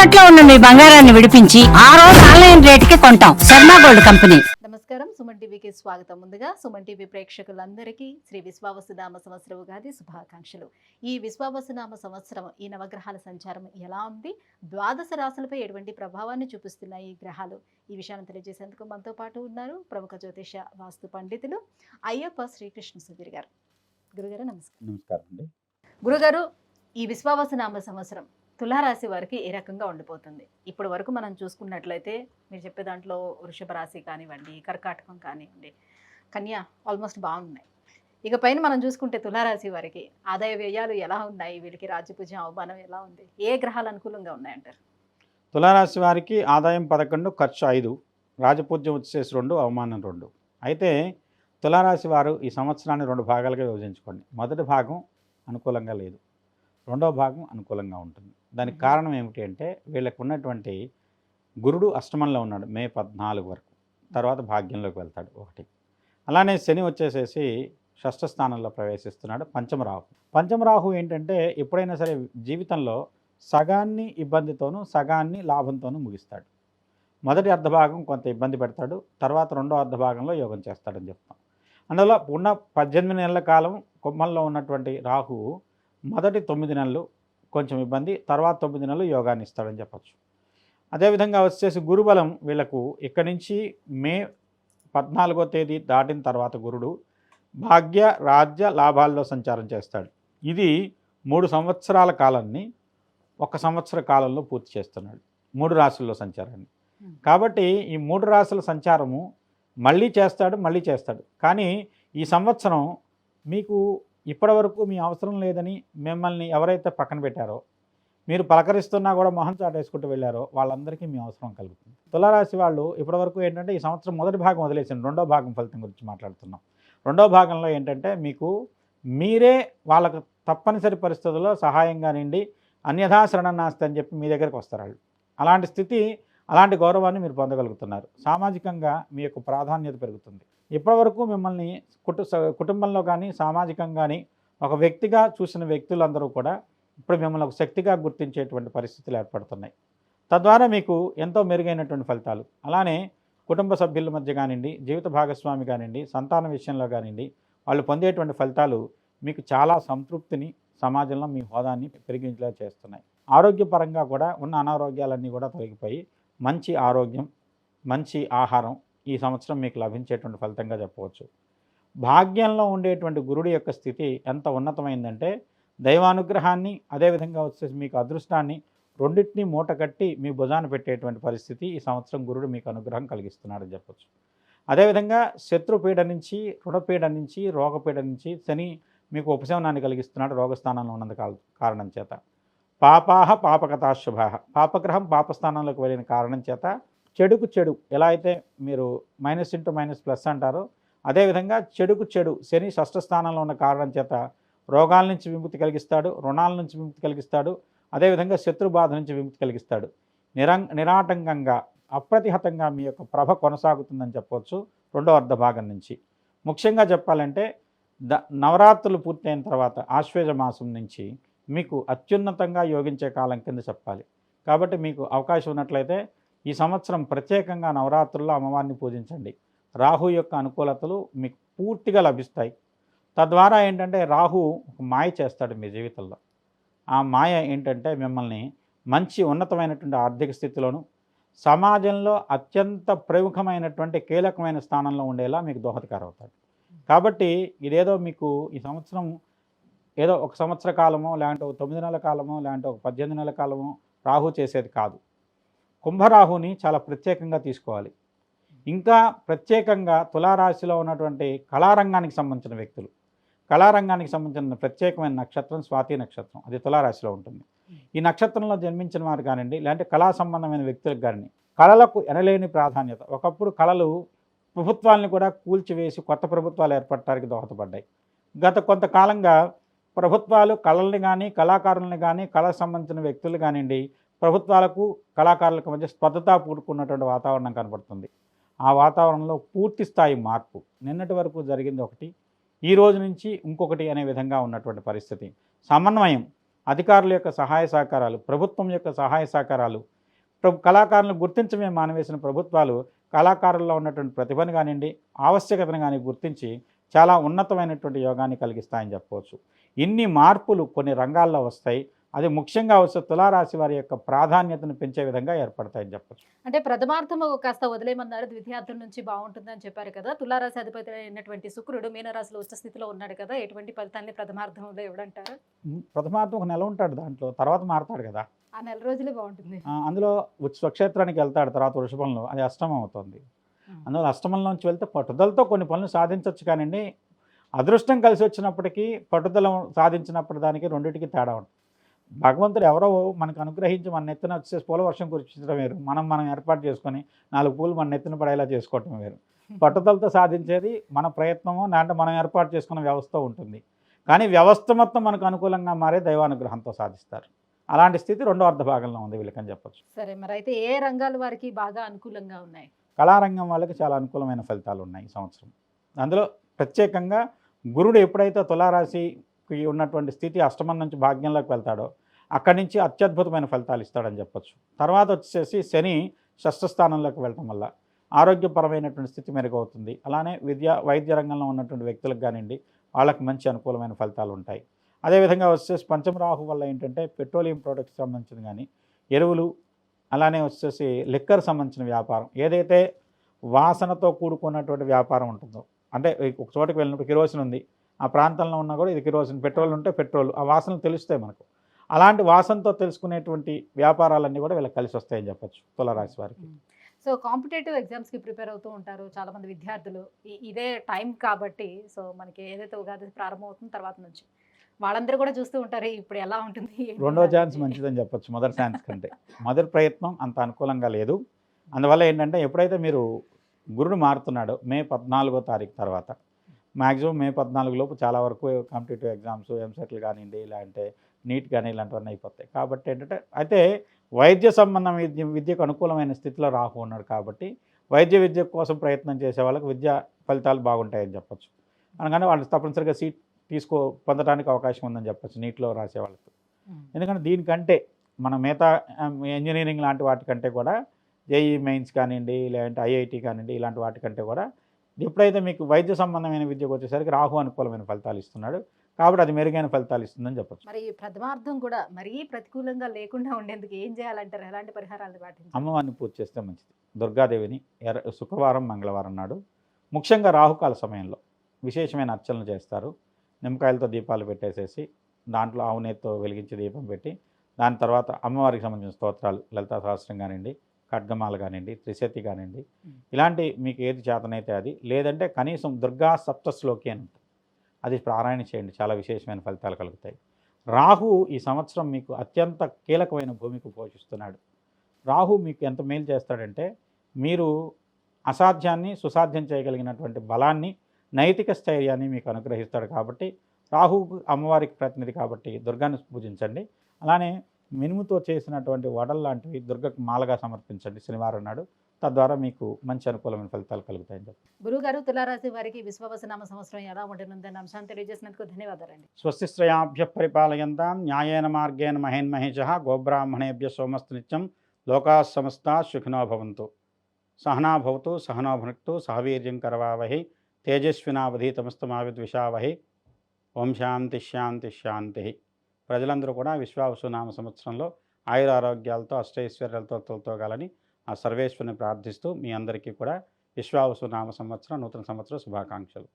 తాకట్లో ఉన్న మీ బంగారాన్ని విడిపించి ఆ రోజు ఆన్లైన్ రేటుకి కొంటాం. Sharma gold company. నమస్కారం, సుమన్ టీవీకి స్వాగతం. ముందుగా సుమన్ టీవీ ప్రేక్షకులందరికీ శ్రీ విశ్వావసునామ సంవత్సర ఉగాది శుభాకాంక్షలు. ఈ విశ్వావసునామ సంవత్సరం ఈ నవగ్రహాల సంచారం ఎలా ఉంది, ద్వాదశ రాశులపై ఎటువంటి ప్రభావాన్ని చూపిస్తున్నాయి ఈ గ్రహాలు, ఈ విషయాన్ని తెలియజేసేందుకు మనతో పాటు ఉన్నారు ప్రముఖ జ్యోతిష వాస్తు పండితులు అయ్యప్ప శ్రీకృష్ణ సుధీర్ గారు. గురుగారు నమస్కారం. నమస్కారం అండి. గురుగారు, ఈ విశ్వావసునామ సంవత్సరం తులారాశి వారికి ఏ రకంగా ఉండిపోతుంది? ఇప్పటి వరకు మనం చూసుకున్నట్లయితే మీరు చెప్పే దాంట్లో వృషభ రాశి కానివ్వండి, కర్కాటకం కానివ్వండి, కన్యా ఆల్మోస్ట్ బాగున్నాయి. ఇక పైన మనం చూసుకుంటే తులారాశి వారికి ఆదాయ వ్యయాలు ఎలా ఉన్నాయి, వీళ్ళకి రాజ్యపూజ అవమానం ఎలా ఉంది, ఏ గ్రహాలు అనుకూలంగా ఉన్నాయంటారు? తులారాశి వారికి ఆదాయం 11, ఖర్చు 5, రాజపూజ్యం వచ్చేసి 2, అవమానం 2. అయితే తులారాశి వారు ఈ సంవత్సరాన్ని 2 భాగాలుగా విభజించుకోండి. మొదటి భాగం అనుకూలంగా లేదు, రెండవ భాగం అనుకూలంగా ఉంటుంది. దానికి కారణం ఏమిటి అంటే వీళ్ళకు ఉన్నటువంటి గురుడు అష్టమంలో ఉన్నాడు మే 14 వరకు, తర్వాత భాగ్యంలోకి వెళ్తాడు 1. అలానే శని వచ్చేసేసి షష్ఠ స్థానంలో ప్రవేశిస్తున్నాడు, పంచమరాహు. పంచమరాహు ఏంటంటే ఎప్పుడైనా సరే జీవితంలో సగాన్ని ఇబ్బందితోనూ సగాన్ని లాభంతోనూ ముగిస్తాడు. మొదటి అర్ధభాగం కొంత ఇబ్బంది పెడతాడు, తర్వాత రెండో అర్ధభాగంలో యోగం చేస్తాడని చెప్తాం. అందువల్ల ఉన్న 18 నెలల కాలం కుంభంలో ఉన్నటువంటి రాహువు మొదటి 9 నెలలు కొంచెం ఇబ్బంది, తర్వాత 9 నెలలు యోగాన్ని ఇస్తాడని చెప్పచ్చు. అదేవిధంగా వచ్చేసి గురుబలం వీళ్ళకు ఇక్కడి నుంచి మే 14వ తేదీ దాటిన తర్వాత గురుడు భాగ్య రాజ్య లాభాల్లో సంచారం చేస్తాడు. ఇది 3 సంవత్సరాల కాలాన్ని 1 సంవత్సర కాలంలో పూర్తి చేస్తున్నాడు 3 రాశుల్లో సంచారాన్ని. కాబట్టి ఈ 3 రాశుల సంచారము మళ్ళీ చేస్తాడు. కానీ ఈ సంవత్సరం మీకు ఇప్పటివరకు మీ అవసరం లేదని మిమ్మల్ని ఎవరైతే పక్కన పెట్టారో, మీరు పలకరిస్తున్నా కూడా మొహం చాటేసుకుంటూ వెళ్ళారో వాళ్ళందరికీ మీ అవసరం కలుగుతుంది. తులారాశి వాళ్ళు ఇప్పటివరకు ఏంటంటే ఈ సంవత్సరం మొదటి భాగం వదిలేసింది, రెండో భాగం ఫలితం గురించి మాట్లాడుతున్నాం. రెండో భాగంలో ఏంటంటే మీకు మీరే వాళ్ళకు తప్పనిసరి పరిస్థితుల్లో సహాయంగా నిండి అన్యథా శరణనాస్తి అని చెప్పి మీ దగ్గరికి వస్తారు వాళ్ళు. అలాంటి స్థితి, అలాంటి గౌరవాన్ని మీరు పొందగలుగుతున్నారు. సామాజికంగా మీ యొక్క ప్రాధాన్యత పెరుగుతుంది. ఇప్పటివరకు మిమ్మల్ని కుటుంబంలో కానీ సామాజికంగా కానీ ఒక వ్యక్తిగా చూసిన వ్యక్తులందరూ కూడా ఇప్పుడు మిమ్మల్ని ఒక శక్తిగా గుర్తించేటువంటి పరిస్థితులు ఏర్పడుతున్నాయి. తద్వారా మీకు ఎంతో మెరుగైనటువంటి ఫలితాలు. అలానే కుటుంబ సభ్యుల మధ్య కానివ్వండి, జీవిత భాగస్వామి కానివ్వండి, సంతాన విషయంలో కానివ్వండి, వాళ్ళు పొందేటువంటి ఫలితాలు మీకు చాలా సంతృప్తిని, సమాజంలో మీ హోదాన్ని పెరిగించేలా చేస్తున్నాయి. ఆరోగ్యపరంగా కూడా ఉన్న అనారోగ్యాలన్నీ కూడా తొలగిపోయి మంచి ఆరోగ్యం, మంచి ఆహారం ఈ సంవత్సరం మీకు లభించేటువంటి ఫలితంగా చెప్పవచ్చు. భాగ్యంలో ఉండేటువంటి గురుడి యొక్క స్థితి ఎంత ఉన్నతమైందంటే దైవానుగ్రహాన్ని, అదేవిధంగా వచ్చేసి మీకు అదృష్టాన్ని రెండింటినీ మూట కట్టి మీ భుజాన పెట్టేటువంటి పరిస్థితి ఈ సంవత్సరం గురుడు మీకు అనుగ్రహం కలిగిస్తున్నాడని చెప్పచ్చు. అదేవిధంగా శత్రుపీడ నుంచి, రుణపీడ నుంచి, రోగపీడ నుంచి శని మీకు ఉపశమనాన్ని కలిగిస్తున్నాడు రోగస్థానంలో ఉన్నందు కారణం చేత. పాపాహ పాపకథాశుభాహ, పాపగ్రహం పాపస్థానంలోకి వెళ్ళిన కారణం చేత చెడుకు చెడు ఎలా అయితే మీరు -*−+ అంటారో, అదేవిధంగా చెడుకు చెడు శని షష్ఠ స్థానంలో ఉన్న కారణం చేత రోగాల నుంచి విముక్తి కలిగిస్తాడు, రుణాల నుంచి విముక్తి కలిగిస్తాడు, అదేవిధంగా శత్రుబాధ నుంచి విముక్తి కలిగిస్తాడు. నిరాటంకంగా అప్రతిహతంగా మీ యొక్క ప్రభ కొనసాగుతుందని చెప్పవచ్చు రెండో అర్ధ భాగం నుంచి. ముఖ్యంగా చెప్పాలంటే నవరాత్రులు పూర్తయిన తర్వాత ఆశ్వేజ మాసం నుంచి మీకు అత్యున్నతంగా యోగించే కాలం కింద చెప్పాలి. కాబట్టి మీకు అవకాశం ఉన్నట్లయితే ఈ సంవత్సరం ప్రత్యేకంగా నవరాత్రుల్లో అమ్మవారిని పూజించండి. రాహు యొక్క అనుకూలతలు మీకు పూర్తిగా లభిస్తాయి. తద్వారా ఏంటంటే రాహు ఒక మాయ చేస్తాడు మీ జీవితంలో. ఆ మాయ ఏంటంటే మిమ్మల్ని మంచి ఉన్నతమైనటువంటి ఆర్థిక స్థితిలోను, సమాజంలో అత్యంత ప్రముఖమైనటువంటి కీలకమైన స్థానంలో ఉండేలా మీకు దోహదకారం అవుతాడు. కాబట్టి ఇదేదో మీకు ఈ సంవత్సరం ఏదో 1 సంవత్సర కాలమో, లేదంటే ఒక 9 నెలల కాలమో, లేదంటే ఒక 18 నెలల కాలమో రాహు చేసేది కాదు. కుంభరాహుని చాలా ప్రత్యేకంగా తీసుకోవాలి. ఇంకా ప్రత్యేకంగా తులారాశిలో ఉన్నటువంటి కళారంగానికి సంబంధించిన వ్యక్తులు, కళారంగానికి సంబంధించిన ప్రత్యేకమైన నక్షత్రం స్వాతి నక్షత్రం, అది తులారాశిలో ఉంటుంది. ఈ నక్షత్రంలో జన్మించిన వారు కానివ్వండి, లేదంటే కళా సంబంధమైన వ్యక్తులకు కానీ కళలకు ఎనలేని ప్రాధాన్యత. ఒకప్పుడు కళలు ప్రభుత్వాలను కూడా కూల్చివేసి కొత్త ప్రభుత్వాలు ఏర్పడటానికి దోహదపడ్డాయి. గత కొంతకాలంగా ప్రభుత్వాలు కళల్ని కానీ, కళాకారులను కానీ, కళకు సంబంధించిన వ్యక్తులు కానివ్వండి, ప్రభుత్వాలకు కళాకారులకు మధ్య స్పర్ధత కూడుకున్నటువంటి వాతావరణం కనబడుతుంది. ఆ వాతావరణంలో పూర్తి స్థాయి మార్పు. నిన్నటి వరకు జరిగింది ఒకటి, ఈ రోజు నుంచి ఇంకొకటి అనే విధంగా ఉన్నటువంటి పరిస్థితి. సమన్వయం, అధికారుల యొక్క సహాయ సహకారాలు, ప్రభుత్వం యొక్క సహాయ సహకారాలు, కళాకారులను గుర్తించమే మానవేసిన ప్రభుత్వాలు కళాకారుల్లో ఉన్నటువంటి ప్రతిభను కానివ్వండి, ఆవశ్యకతను కానీ గుర్తించి చాలా ఉన్నతమైనటువంటి యోగాన్ని కలిగిస్తాయని చెప్పవచ్చు. ఇన్ని మార్పులు కొన్ని రంగాల్లో వస్తాయి. అది ముఖ్యంగా వస్తే తులారాశి వారి యొక్క ప్రాధాన్యతను పెంచే విధంగా ఏర్పడతాయని చెప్పచ్చు. అంటే ప్రథమార్థం కాస్త వదిలేయమన్నారు, ద్వితీయార్థం నుంచి బాగుంటుందని చెప్పారు కదా. తులారాశి అధిపతి అయినటువంటి శుక్రుడు మీనరాశిలో ఉచ్చ స్థితిలో ఉన్నాడు కదా, ఎటువంటి ఫలితాన్ని ప్రథమార్థంలో ఇవ్వడంటారు? ప్రథమార్థం ఒక నెల ఉంటాడు, దాంట్లో తర్వాత మారతాడు కదా. ఆ నెల రోజులే బాగుంటుంది. అందులో స్వక్షేత్రానికి వెళ్తాడు, తర్వాత వృషభంలో అది అష్టమం అవుతుంది. అందులో అష్టమంలోంచి వెళ్తే పట్టుదలతో కొన్ని పనులు సాధించవచ్చు కానివ్వండి, అదృష్టం కలిసి వచ్చినప్పటికీ పట్టుదల సాధించినప్పటి దానికి రెండింటికి తేడా ఉంటుంది. భగవంతుడు ఎవరో మనకు అనుగ్రహించి మన నెత్తిన వచ్చేసి పూల వర్షం కురిపించడం వేరు, మనం ఏర్పాటు చేసుకొని 4 పూలు మన నెత్తిన పడేలా చేసుకోవటం వేరు. పట్టుదలతో సాధించేది మన ప్రయత్నము, అంటే మనం ఏర్పాటు చేసుకున్న వ్యవస్థ ఉంటుంది. కానీ వ్యవస్థ మొత్తం మనకు అనుకూలంగా మారే దైవానుగ్రహంతో సాధిస్తారు. అలాంటి స్థితి రెండో అర్ధ భాగంలో ఉంది వీళ్ళకని చెప్పచ్చు. సరే, మరి అయితే ఏ రంగాల వారికి బాగా అనుకూలంగా ఉన్నాయి? కళారంగం వాళ్ళకి చాలా అనుకూలమైన ఫలితాలు ఉన్నాయి ఈ సంవత్సరం. అందులో ప్రత్యేకంగా గురుడు ఎప్పుడైతే తులారాశికి ఉన్నటువంటి స్థితి అష్టమం నుంచి భాగ్యంలోకి వెళ్తాడో అక్కడి నుంచి అత్యద్భుతమైన ఫలితాలు ఇస్తాడని చెప్పచ్చు. తర్వాత వచ్చేసి శని షష్ఠ స్థానంలోకి వెళ్ళటం వల్ల ఆరోగ్యపరమైనటువంటి స్థితి మెరుగవుతుంది. అలానే వైద్య రంగంలో ఉన్నటువంటి వ్యక్తులకు కానివ్వండి, వాళ్ళకి మంచి అనుకూలమైన ఫలితాలు ఉంటాయి. అదేవిధంగా వచ్చేసి పంచమ రాహు వల్ల ఏంటంటే పెట్రోలియం ప్రోడక్ట్స్ సంబంధించిన కానీ, ఎరువులు, అలానే వచ్చేసి లిక్కర్ సంబంధించిన వ్యాపారం, ఏదైతే వాసనతో కూడుకున్నటువంటి వ్యాపారం ఉంటుందో, అంటే ఒక చోటుకు వెళ్ళినప్పుడు కిరోసిన్ ఉంది, ఆ ప్రాంతంలో ఉన్నా కూడా ఇది కిరోసిన్, పెట్రోల్ ఉంటే పెట్రోల్, ఆ వాసనలు తెలుస్తాయి మనకు. అలాంటి వాసనతో తెలుసుకునేటువంటి వ్యాపారాలన్నీ కూడా వీళ్ళకి కలిసి వస్తాయని చెప్పచ్చు తులారాశి వారికి. సో కాంపిటేటివ్ ఎగ్జామ్స్కి ప్రిపేర్ అవుతూ ఉంటారు చాలామంది విద్యార్థులు. ఇదే టైం కాబట్టి, సో మనకి ఏదైతే ఉగాది ప్రారంభం అవుతుంది తర్వాత నుంచి వాళ్ళందరూ కూడా చూస్తూ ఉంటారు ఇప్పుడు ఎలా ఉంటుంది. రెండో ఛాన్స్ మంచిదని చెప్పచ్చు మొదటి ఛాన్స్ కంటే. మొదటి ప్రయత్నం అంత అనుకూలంగా లేదు. అందువల్ల ఏంటంటే ఎప్పుడైతే మీరు గురుడు మారుతున్నాడో మే 14వ తారీఖు తర్వాత, మ్యాక్సిమం మే 14 లోపు చాలా వరకు కాంపిటేటివ్ ఎగ్జామ్స్, ఎంసెట్లు కానివ్వండి, ఇలాంటి నీట్ కానీ ఇలాంటివన్నీ అయిపోతాయి. కాబట్టి ఏంటంటే అయితే వైద్య సంబంధం విద్యకు అనుకూలమైన స్థితిలో రాహు ఉన్నాడు కాబట్టి విద్య కోసం ప్రయత్నం చేసే వాళ్ళకి విద్యా ఫలితాలు బాగుంటాయని చెప్పచ్చు. అనగానే వాళ్ళు తప్పనిసరిగా సీట్ పొందడానికి అవకాశం ఉందని చెప్పచ్చు నీటిలో రాసే వాళ్ళకి. ఎందుకంటే దీనికంటే మన మిగతా ఇంజనీరింగ్ లాంటి వాటికంటే కూడా జేఈ మెయిన్స్ కానివ్వండి, లేదంటే ఐఐటి కానివ్వండి, ఇలాంటి వాటికంటే కూడా ఎప్పుడైతే మీకు వైద్య సంబంధమైన విద్యకు వచ్చేసరికి రాహు అనుకూలమైన ఫలితాలు ఇస్తున్నాడు కాబట్టి అది మెరుగైన ఫలితాలు ఇస్తుందని చెప్పచ్చు. మరి ప్రథమార్థం కూడా మరీ ప్రతికూలంగా లేకుండా ఉండేందుకు ఏం చేయాలంటారు? ఎలాంటి పరిహారాలు పాటించాలి? అమ్మవారిని పూజ చేస్తే మంచిది. దుర్గాదేవిని శుక్రవారం, మంగళవారం నాడు, ముఖ్యంగా రాహుకాల సమయంలో విశేషమైన అర్చనలు చేస్తారు. నిమ్మకాయలతో దీపాలు పెట్టేసేసి దాంట్లో ఆవు నెయ్యితో వెలిగించి దీపం పెట్టి, దాని తర్వాత అమ్మవారికి సంబంధించిన స్తోత్రాలు, లలితా సహస్రం కానివ్వండి, ఖడ్గమాల కానివ్వండి, త్రిశతి కానివ్వండి, ఇలాంటి మీకు ఏది చేతనైతే అది, లేదంటే కనీసం దుర్గా సప్తశ్లోకి అని ఉంటుంది, అది పారాయణ చేయండి, చాలా విశేషమైన ఫలితాలు కలుగుతాయి. రాహు ఈ సంవత్సరం మీకు అత్యంత కీలకమైన భూమికి పోషిస్తున్నాడు. రాహు మీకు ఎంత మేలు చేస్తాడంటే మీరు అసాధ్యాన్ని సుసాధ్యం చేయగలిగినటువంటి బలాన్ని, నైతిక స్థైర్యాన్ని మీకు అనుగ్రహిస్తాడు. కాబట్టి రాహు అమ్మవారికి ప్రతినిధి కాబట్టి దుర్గాన్ని పూజించండి. అలానే మినుముతో చేసినటువంటి వడలు లాంటివి దుర్గకు మాలగా సమర్పించండి శనివారం నాడు. తద్వారా మీకు మంచి అనుకూలమైన ఫలితాలు కలుగుతాయని చెప్పి. గురుగారు, తులారాశి వారికి విశ్వావసనామ సంవత్సరం ఎలా ఉండనుందన్న అంశాన్ని తెలియజేసినందుకు ధన్యవాదాలండి. స్వస్తిశ్రయాభ్య పరిపాలయంతాం న్యాయేన మార్గేణ మహేన్మహేష గోబ్రాహ్మణేభ్య సోమస్తు నిత్యం లోకా సమస్తా సుఖినో భవంతు. సహనా భవతు సహనో భునక్తు సహవీర్యం కరవావహై తేజస్వినావధీతమస్తమావిద్విషావహై. ఓం శాంతి శాంతి శాంతి. ప్రజలందరూ కూడా విశ్వావసునామ సంవత్సరంలో ఆయురారోగ్యాలతో అష్టైశ్వర్యాలతో తోగాలని ఆ సర్వేశ్వరుని ప్రార్థిస్తూ మీ అందరికీ కూడా విశ్వావసునామ సంవత్సరం, నూతన సంవత్సర శుభాకాంక్షలు.